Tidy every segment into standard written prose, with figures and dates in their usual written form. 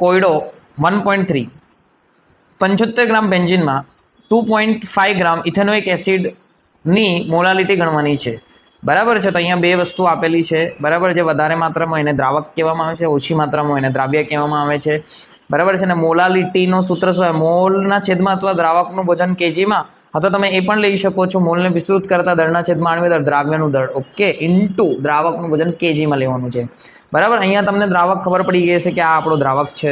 કોયડો 1.3 75 ગ્રામ બેન્ઝીનમાં 2.5 ગ્રામ ethanoic એસિડની molality ગણવાની છે, બરાબર છે. તો અહીંયા બે વસ્તુ આપેલી છે, બરાબર છે. વધારે માત્રામાં એને દ્રાવક કહેવામાં આવે છે, ઓછી માત્રામાં એને દ્રાવ્ય કહેવામાં આવે છે, બરાબર છે. અને મોલાલિટીનો સૂત્ર શું હોય? મોલના છેદમાં અથવા દ્રાવકનું વજન કેજીમાં, અથવા તમે એ પણ લઈ શકો છો મોલને વિસ્તૃત કરતા દળના છેદમાં આણ્વિક દળ, દ્રાવ્યનું દળ, ઓકે, ઇન્ટુ દ્રાવકનું વજન કેજીમાં લેવાનું છે, બરાબર. અહીંયા તમને દ્રાવક ખબર પડી ગઈ છે કે આ આપણો દ્રાવક છે,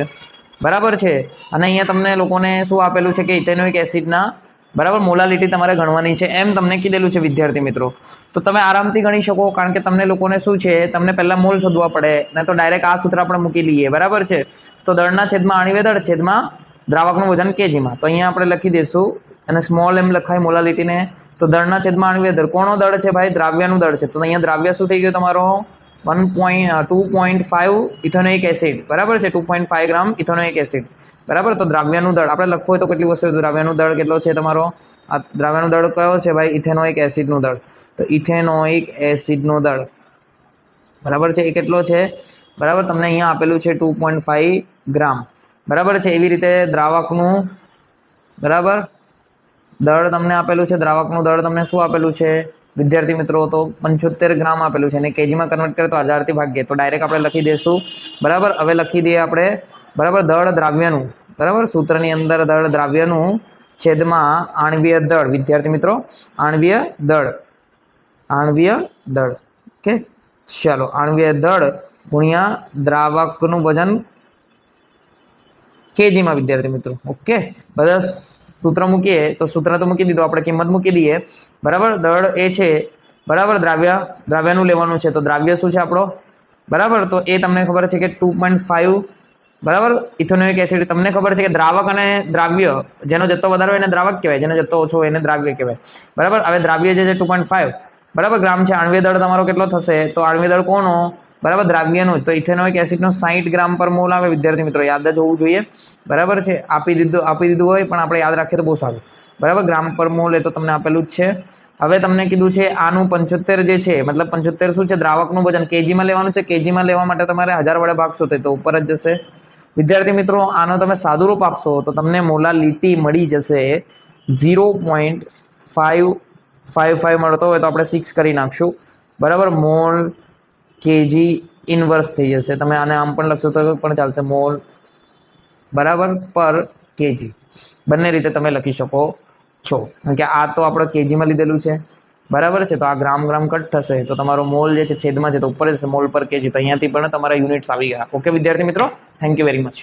બરાબર છે. અને અહીંયા તમને લોકોને શું આપેલું છે કે ઇથેનોઇક એસિડના, બરાબર, મોલાલિટી તમારે ગણવાની છે એમ તમને કીધેલું છે વિદ્યાર્થી મિત્રો. તો તમે આરામથી ગણી શકો, કારણ કે તમને લોકોને શું છે, તમને પહેલા મોલ શોધવા પડે ને, તો ડાયરેક્ટ આ સૂત્ર આપણે મૂકી લઈએ, બરાબર છે. તો દળના છેદમાં આણ્વિક દળ છેદમાં દ્રાવકનું વજન કેજીમાં, તો અહીંયા આપણે લખી દઈશું, અને સ્મોલ એમ લખાય મોલાલિટીને. તો દળના છેદમાં આણ્વિક દળ, કોનો દળ છે ભાઈ? દ્રાવ્યનું દળ છે. તો અહીંયા દ્રાવ્ય શું થઈ ગયો તમારો? 2.5 ઇથેનોઇક એસિડ, બરાબર છે. 2.5 ગ્રામ ઇથેનોઇક એસિડ, બરાબર. તો દ્રાવ્યનું દળ આપણે લખવું હોય તો કેટલી વસ્તુ? દ્રાવ્યનું દળ કેટલો છે તમારો? આ દ્રાવ્યનું દળ કયો છે ભાઈ? ઇથેનોઇક એસિડનું દળ. તો ઇથેનોઇક એસિડનું દળ, બરાબર છે, એ કેટલો છે? બરાબર, તમને અહીંયા આપેલું છે 2.5 ગ્રામ, બરાબર છે. એવી રીતે દ્રાવકનું, બરાબર, દળ તમને આપેલું છે. દ્રાવકનું દળ તમને શું આપેલું છે વિદ્યાર્થી મિત્રો? તો 75 ગ્રામ આપેલું છે, અને કેજીમાં કન્વર્ટ કરે તો 1000 થી ભાગીએ, તો ડાયરેક્ટ આપણે લખી દઈશું, બરાબર. હવે લખી દઈએ આપણે, બરાબર, દળ દ્રાવ્યનું, બરાબર, સૂત્રની અંદર દળ દ્રાવ્યનું છેદમાં આણ્વીય દળ, વિદ્યાર્થી મિત્રો, આણ્વીય દળ, આણ્વીય દળ, ઓકે. ચાલો, આણ્વીય દળ ગુણ્યા દ્રાવકનું વજન કેજીમાં, વિદ્યાર્થી મિત્રો, ઓકે. બધા સૂત્ર મૂકીએ તો સૂત્ર તો મૂકી દીધું આપણે, કિંમત મૂકી દઈએ, બરાબર. દળ એ છે, બરાબર, દ્રાવ્યનું લેવાનું છે. તો દ્રાવ્ય શું છે આપણો? બરાબર, તો એ તમને ખબર છે કે 2.5, બરાબર, ઇથેનોઇક એસિડ. તમને ખબર છે કે દ્રાવક અને દ્રાવ્ય, જેનો જથ્થો વધારે હોય એને દ્રાવક કહેવાય, જેનો જથ્થો ઓછો હોય એને દ્રાવ્ય કહેવાય, બરાબર. હવે દ્રાવ્ય જે છે 2.5, બરાબર, ગ્રામ છે. આણ્વીય દળ તમારો કેટલો થશે? તો આણ્વીય દળ કોનો? બરાબર, દ્રાવ્યનું જ. તો ઇથેનોઇક એસિડનો 60 ગ્રામ પર મોલ આવે, વિદ્યાર્થી મિત્રો, યાદ જ હોવું જોઈએ, બરાબર છે. આપી દીધું હોય પણ આપણે યાદ રાખીએ તો બહુ સારું, બરાબર. ગ્રામ પર મોલ એ તો તમને આપેલું જ છે. હવે તમને કીધું છે આનું 75 જે છે, મતલબ 75 શું છે? દ્રાવકનું વજન કેજીમાં લેવાનું છે. કેજીમાં લેવા માટે તમારે 1000 વડે ભાગશો તો ઉપર જ જશે, વિદ્યાર્થી મિત્રો. આનો તમે સાદું રૂપ આપશો તો તમને મોલાલિટી મળી જશે 0.555 મળતો હોય તો આપણે 6 કરી નાખશું, બરાબર. મોલ કેજી ઇનવર્સ થઈ જશે. તમે આને આમ પણ લખશો તો પણ ચાલશે, મોલ, બરાબર, પર કેજી, બંને રીતે તમે લખી શકો છો. કારણ કે આ તો આપણે કેજીમાં લીધેલું છે, બરાબર છે. તો આ ગ્રામ કટ થશે તો તમારો મોલ જે છે છેદમાં છે તો ઉપર જશે, મોલ પર કેજી. તો અહીંયાથી પણ તમારા યુનિટ્સ આવી ગયા, ઓકે વિદ્યાર્થી મિત્રો. Thank you very much.